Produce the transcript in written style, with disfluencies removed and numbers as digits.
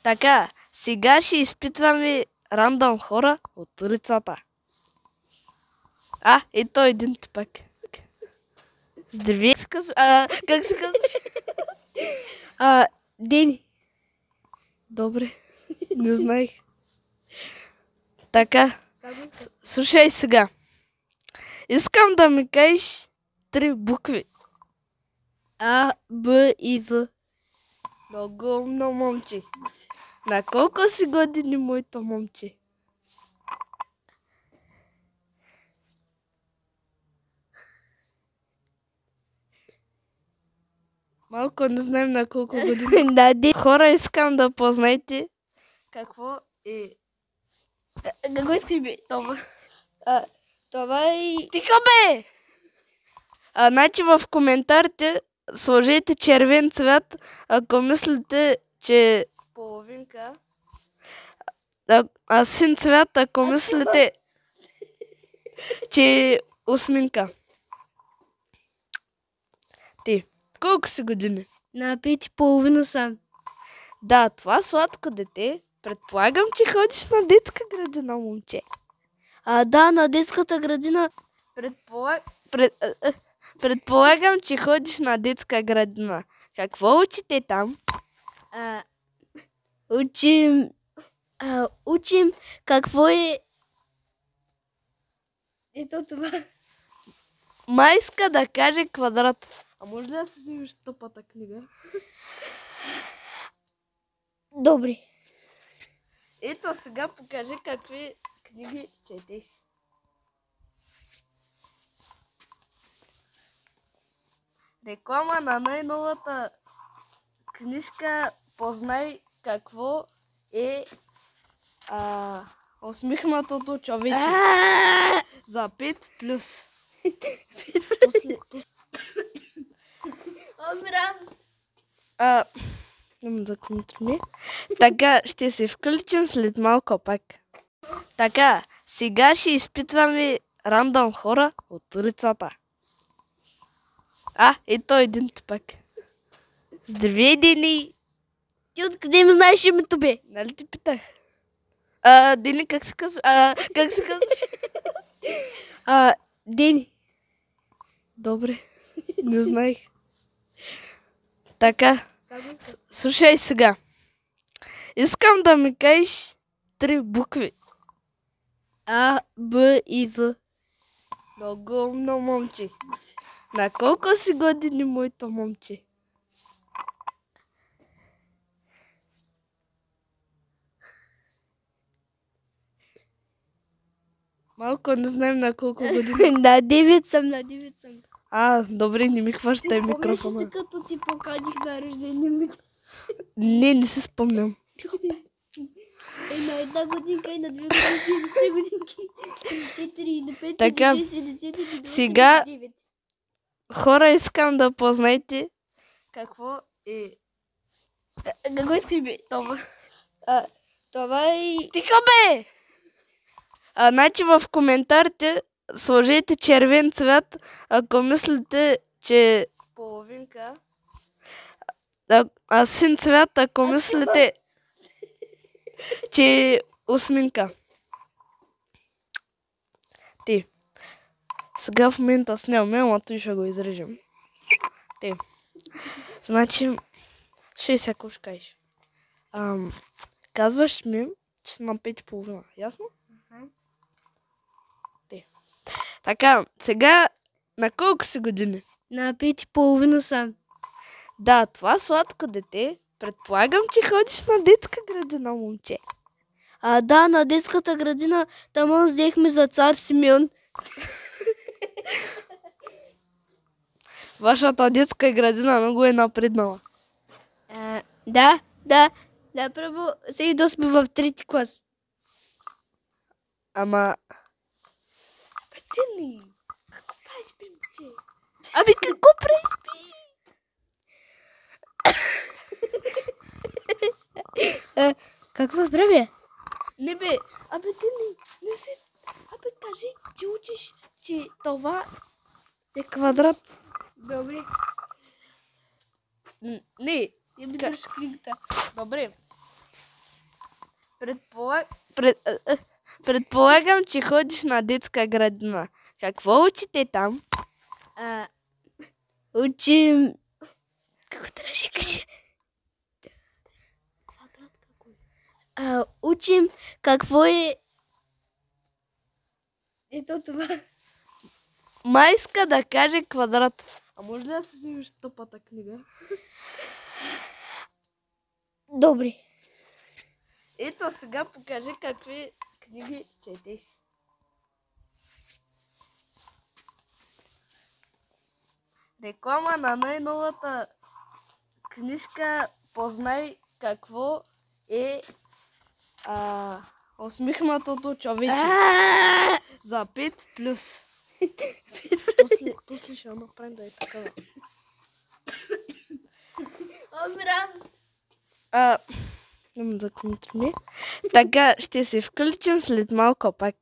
Така, сега ще изпитваме рандом хора от улицата. Ето един пак. Здравей! Как се казваш? Дени. Добре, не знаех. Така, слушай сега. Искам да ми кажеш 3 букви. А, Б и В. Много умно момче. На колко си години, моето момче? Малко не знаем на колко години. Хора, искам да познаете какво е. Какво искаш, бе? Това. Това е... Тихо, бе! Значи в коментарите сложете червен цвят, ако мислите, че е половинка. А син цвят, ако мислите, че е осминка. Ти, колко си години? На 5,5 съм. Да, това сладко дете. Предполагам, че ходиш на детска градина, момче. Да, на детската градина. Предполагам, че ходиш на детска градина. Какво учите там? Учим какво е... Ето това. Май иска да каже квадрат. А може да си вземеш тъпата книга? Добре. Ето сега покажи какви книги четеш. Реклама на най-новата книжка "Познай какво е усмихнатото човече" за 5+. Така, ще се включим след малко пак. Така, сега ще изпитваме рандом хора от улицата. Ето един пак. Здравей, Дени! Ти откъде ми знаеш името, бе? Нали ти питах? Дени, как се казваш? Дени. Добре, не знаех. Така, слушай сега. Искам да ми кажеш 3 букви. А, Б и В. Много умно момче. На колко си години, моето момче? Малко не знаем на колко години. На 9 съм, на 9 съм. Добре, не ми хващай микрофона. Спомняш ли като ти поканих на рождение ми? Не си спомням. На 1 годинка, и на 2 годинки, и на 3 годинки, и на 4, и на 5, така, и на 10, и на 7, и на 8, сега... и на 9. Хора, искам да познаете какво е. Какво искаш, бе? Това. Това е... Тихо, бе! Значи в коментарите сложете червен цвят, ако мислите, че е половинка. А син цвят, ако мислите, че е осминка. Ти. Сега в момента снимаме, ама той ще го изрежем. Ти. Значи, ще си ако ще кажеш. Казваш ми, че съм на 5,5. Ясно? Ти. Така, сега на колко си години? На 5,5 съм. Да, това сладко дете. Предполагам, че ходиш на детска градина, момче. Да, на детската градина там взехме за цар Симеон. Вашата детска градина много е напреднала. Да, първо сега сме в 3-ти клас. Ама... Петини, какво правиш, бе, момче? Какво правиш, бе? Какво прави? Не, бе, ти не си... кажи, че учиш, че това е квадрат. Добре. Не. Я ми държа книгата. Добре. Предполагам, че ходиш на детска градина. Какво учите там? Учим... Какво трябваше каже? Учим какво е... Ето това. Май иска да каже квадрат. А може ли да си вземеш топата книга? Добре. Ето сега покажи какви книги четеш. Реклама на най-новата книжка "Познай какво е усмихнатото човече". За 5+. После ще направим да е такава. Умрам. Така, ще се включим след малко пак.